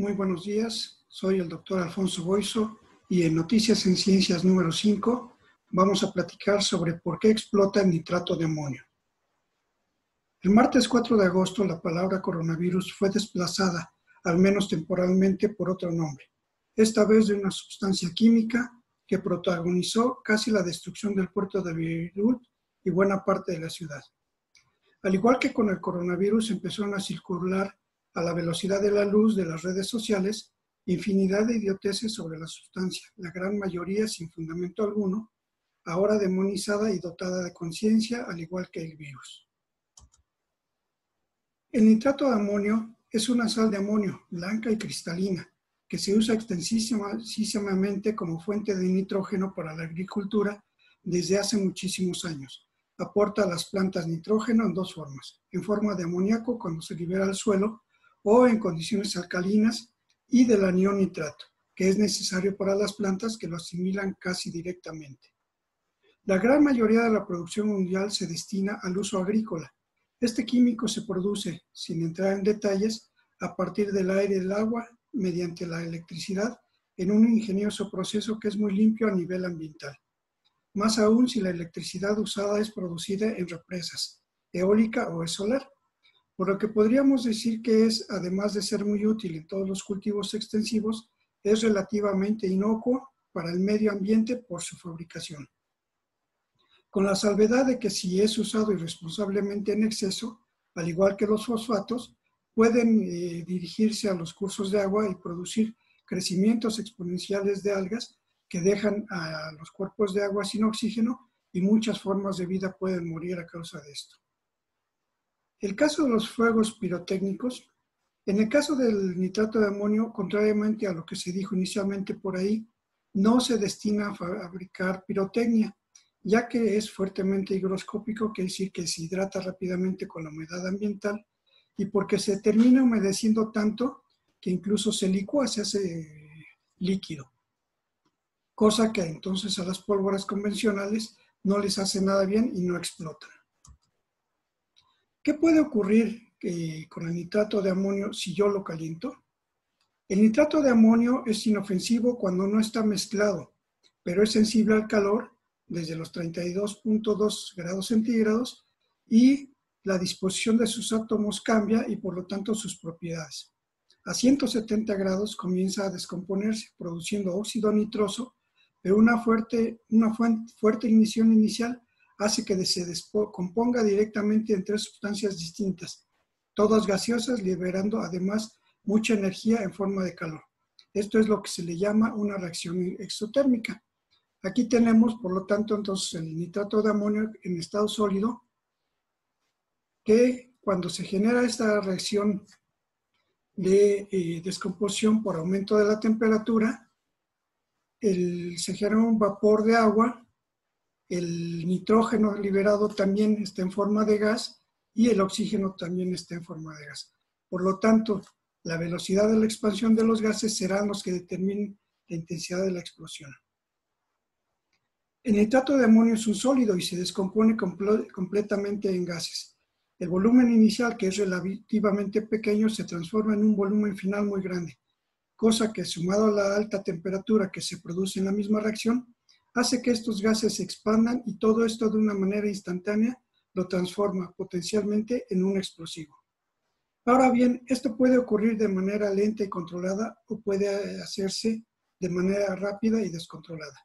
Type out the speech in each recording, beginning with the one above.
Muy buenos días, soy el doctor Alfonso Boiso y en Noticias en Ciencias número 5 vamos a platicar sobre por qué explota el nitrato de amonio. El martes 4 de agosto la palabra coronavirus fue desplazada, al menos temporalmente, por otro nombre, esta vez de una sustancia química que protagonizó casi la destrucción del puerto de Beirut y buena parte de la ciudad. Al igual que con el coronavirus, empezaron a circular a la velocidad de la luz de las redes sociales infinidad de idioteces sobre la sustancia, la gran mayoría sin fundamento alguno, ahora demonizada y dotada de conciencia, al igual que el virus. El nitrato de amonio es una sal de amonio blanca y cristalina que se usa extensísimamente como fuente de nitrógeno para la agricultura desde hace muchísimos años. Aporta a las plantas nitrógeno en dos formas, en forma de amoníaco cuando se libera al suelo o en condiciones alcalinas y del anión nitrato, que es necesario para las plantas que lo asimilan casi directamente. La gran mayoría de la producción mundial se destina al uso agrícola. Este químico se produce, sin entrar en detalles, a partir del aire y del agua mediante la electricidad en un ingenioso proceso que es muy limpio a nivel ambiental. Más aún si la electricidad usada es producida en represas, eólica o solar, por lo que podríamos decir que es, además de ser muy útil en todos los cultivos extensivos, es relativamente inocuo para el medio ambiente por su fabricación. Con la salvedad de que si es usado irresponsablemente en exceso, al igual que los fosfatos, pueden dirigirse a los cursos de agua y producir crecimientos exponenciales de algas que dejan a los cuerpos de agua sin oxígeno y muchas formas de vida pueden morir a causa de esto. El caso de los fuegos pirotécnicos, en el caso del nitrato de amonio, contrariamente a lo que se dijo inicialmente por ahí, no se destina a fabricar pirotecnia, ya que es fuertemente higroscópico, quiere decir que se hidrata rápidamente con la humedad ambiental y porque se termina humedeciendo tanto que incluso se licúa, se hace líquido, cosa que entonces a las pólvoras convencionales no les hace nada bien y no explotan. ¿Qué puede ocurrir con el nitrato de amonio si yo lo caliento? El nitrato de amonio es inofensivo cuando no está mezclado, pero es sensible al calor desde los 32.2 grados centígrados y la disposición de sus átomos cambia y por lo tanto sus propiedades. A 170 grados comienza a descomponerse produciendo óxido nitroso, pero una fuerte ignición inicial hace que se descomponga directamente en tres sustancias distintas, todas gaseosas, liberando además mucha energía en forma de calor. Esto es lo que se le llama una reacción exotérmica. Aquí tenemos, por lo tanto, entonces el nitrato de amonio en estado sólido, que cuando se genera esta reacción de descomposición por aumento de la temperatura, se genera un vapor de agua, el nitrógeno liberado también está en forma de gas y el oxígeno también está en forma de gas. Por lo tanto, la velocidad de la expansión de los gases serán los que determinen la intensidad de la explosión. El nitrato de amonio es un sólido y se descompone completamente en gases. El volumen inicial, que es relativamente pequeño, se transforma en un volumen final muy grande, cosa que sumado a la alta temperatura que se produce en la misma reacción, hace que estos gases se expandan y todo esto de una manera instantánea lo transforma potencialmente en un explosivo. Ahora bien, esto puede ocurrir de manera lenta y controlada o puede hacerse de manera rápida y descontrolada.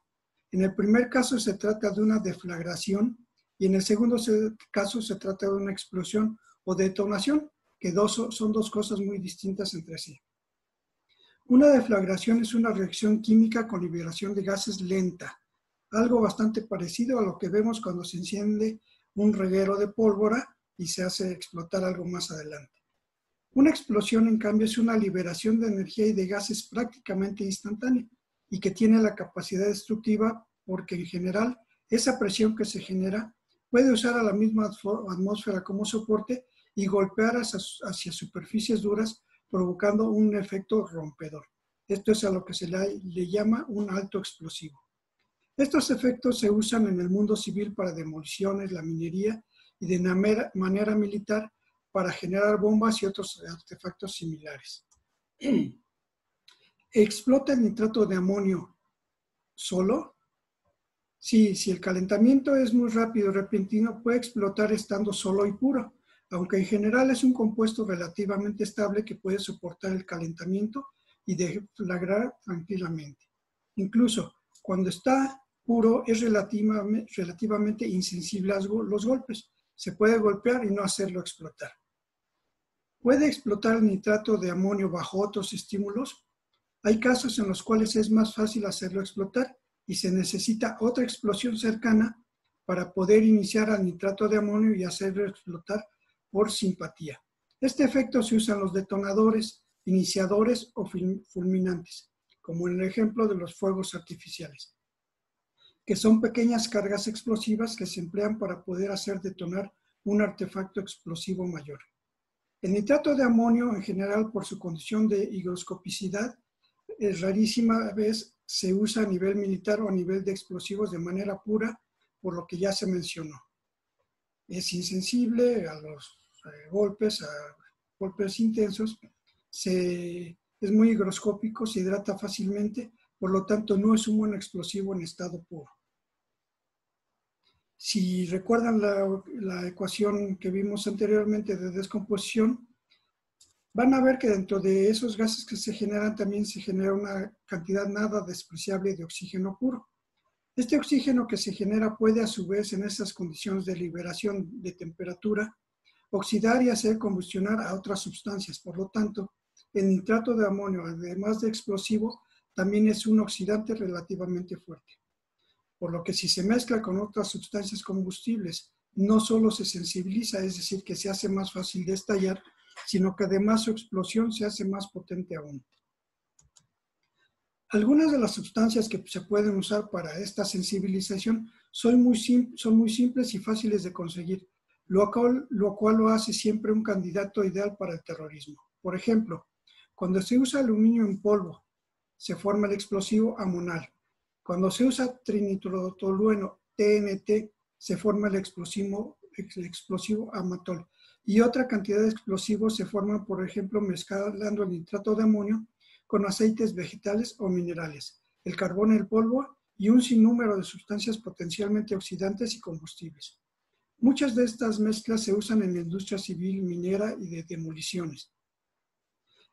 En el primer caso se trata de una deflagración y en el segundo caso se trata de una explosión o detonación, que son dos cosas muy distintas entre sí. Una deflagración es una reacción química con liberación de gases lenta, algo bastante parecido a lo que vemos cuando se enciende un reguero de pólvora y se hace explotar algo más adelante. Una explosión, en cambio, es una liberación de energía y de gases prácticamente instantánea y que tiene la capacidad destructiva porque, en general, esa presión que se genera puede usar a la misma atmósfera como soporte y golpear hacia superficies duras, provocando un efecto rompedor. Esto es a lo que se le llama un alto explosivo. Estos efectos se usan en el mundo civil para demoliciones, la minería y de manera militar para generar bombas y otros artefactos similares. ¿Explota el nitrato de amonio solo? Sí, si el calentamiento es muy rápido y repentino, puede explotar estando solo y puro, aunque en general es un compuesto relativamente estable que puede soportar el calentamiento y deflagrar tranquilamente. Incluso cuando está puro es relativamente insensible a los golpes. Se puede golpear y no hacerlo explotar. ¿Puede explotar el nitrato de amonio bajo otros estímulos? Hay casos en los cuales es más fácil hacerlo explotar y se necesita otra explosión cercana para poder iniciar al nitrato de amonio y hacerlo explotar por simpatía. Este efecto se usa en los detonadores, iniciadores o fulminantes, como en el ejemplo de los fuegos artificiales, que son pequeñas cargas explosivas que se emplean para poder hacer detonar un artefacto explosivo mayor. El nitrato de amonio, en general, por su condición de higroscopicidad, es rarísima vez se usa a nivel militar o a nivel de explosivos de manera pura, por lo que ya se mencionó. Es insensible a los golpes intensos, es muy higroscópico, se hidrata fácilmente, por lo tanto no es un buen explosivo en estado puro. Si recuerdan la ecuación que vimos anteriormente de descomposición, van a ver que dentro de esos gases que se generan también se genera una cantidad nada despreciable de oxígeno puro. Este oxígeno que se genera puede a su vez en esas condiciones de liberación de temperatura oxidar y hacer combustionar a otras sustancias. Por lo tanto, el nitrato de amonio, además de explosivo, también es un oxidante relativamente fuerte. Por lo que si se mezcla con otras sustancias combustibles, no solo se sensibiliza, es decir, que se hace más fácil de estallar, sino que además su explosión se hace más potente aún. Algunas de las sustancias que se pueden usar para esta sensibilización son muy simples y fáciles de conseguir, lo cual lo hace siempre un candidato ideal para el terrorismo. Por ejemplo, cuando se usa aluminio en polvo, se forma el explosivo amonal. Cuando se usa trinitrotolueno, TNT, se forma el explosivo amatol. Y otra cantidad de explosivos se forman, por ejemplo, mezclando el nitrato de amonio con aceites vegetales o minerales, el carbón en polvo y un sinnúmero de sustancias potencialmente oxidantes y combustibles. Muchas de estas mezclas se usan en la industria civil, minera y de demoliciones.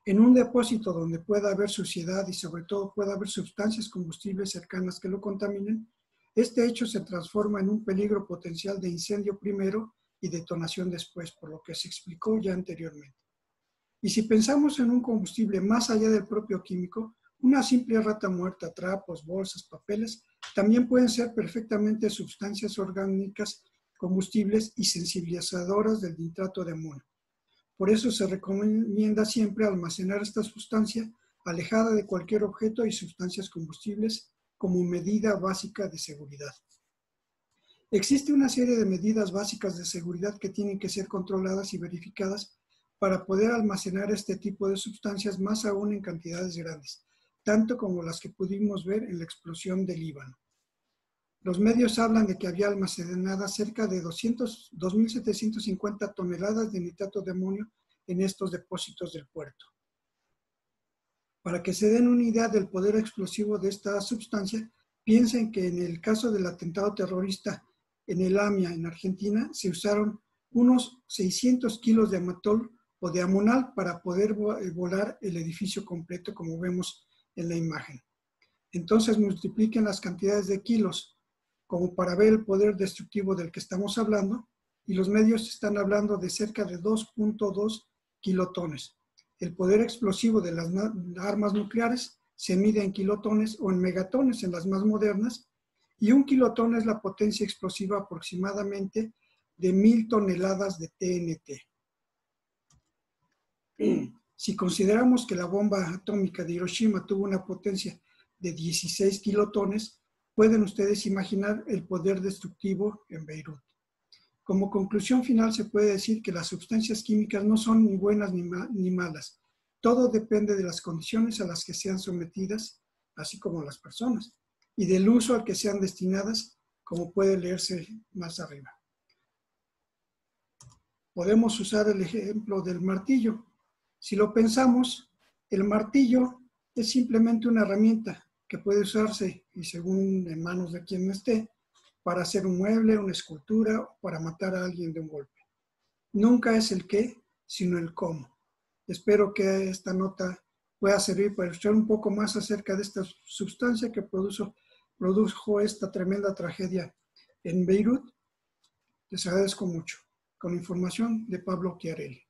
En un depósito donde pueda haber suciedad y sobre todo pueda haber sustancias combustibles cercanas que lo contaminen, este hecho se transforma en un peligro potencial de incendio primero y detonación después, por lo que se explicó ya anteriormente. Y si pensamos en un combustible más allá del propio químico, una simple rata muerta, trapos, bolsas, papeles, también pueden ser perfectamente sustancias orgánicas, combustibles y sensibilizadoras del nitrato de amonio. Por eso se recomienda siempre almacenar esta sustancia alejada de cualquier objeto y sustancias combustibles como medida básica de seguridad. Existe una serie de medidas básicas de seguridad que tienen que ser controladas y verificadas para poder almacenar este tipo de sustancias, más aún en cantidades grandes, tanto como las que pudimos ver en la explosión del Líbano. Los medios hablan de que había almacenadas cerca de 2.750 toneladas de nitrato de amonio en estos depósitos del puerto. Para que se den una idea del poder explosivo de esta sustancia, piensen que en el caso del atentado terrorista en el AMIA, en Argentina, se usaron unos 600 kilos de amatol o de amonal para poder volar el edificio completo, como vemos en la imagen. Entonces multipliquen las cantidades de kilos como para ver el poder destructivo del que estamos hablando, y los medios están hablando de cerca de 2.2 kilotones. El poder explosivo de las armas nucleares se mide en kilotones o en megatones en las más modernas, y 1 kilotón es la potencia explosiva aproximadamente de 1.000 toneladas de TNT. Si consideramos que la bomba atómica de Hiroshima tuvo una potencia de 16 kilotones, pueden ustedes imaginar el poder destructivo en Beirut. Como conclusión final se puede decir que las sustancias químicas no son ni buenas ni malas. Todo depende de las condiciones a las que sean sometidas, así como las personas, y del uso al que sean destinadas, como puede leerse más arriba. Podemos usar el ejemplo del martillo. Si lo pensamos, el martillo es simplemente una herramienta que puede usarse, y según en manos de quien esté, para hacer un mueble, una escultura o para matar a alguien de un golpe. Nunca es el qué, sino el cómo. Espero que esta nota pueda servir para ilustrar un poco más acerca de esta sustancia que produjo esta tremenda tragedia en Beirut. Les agradezco mucho. Con información de Pablo Chiarelli.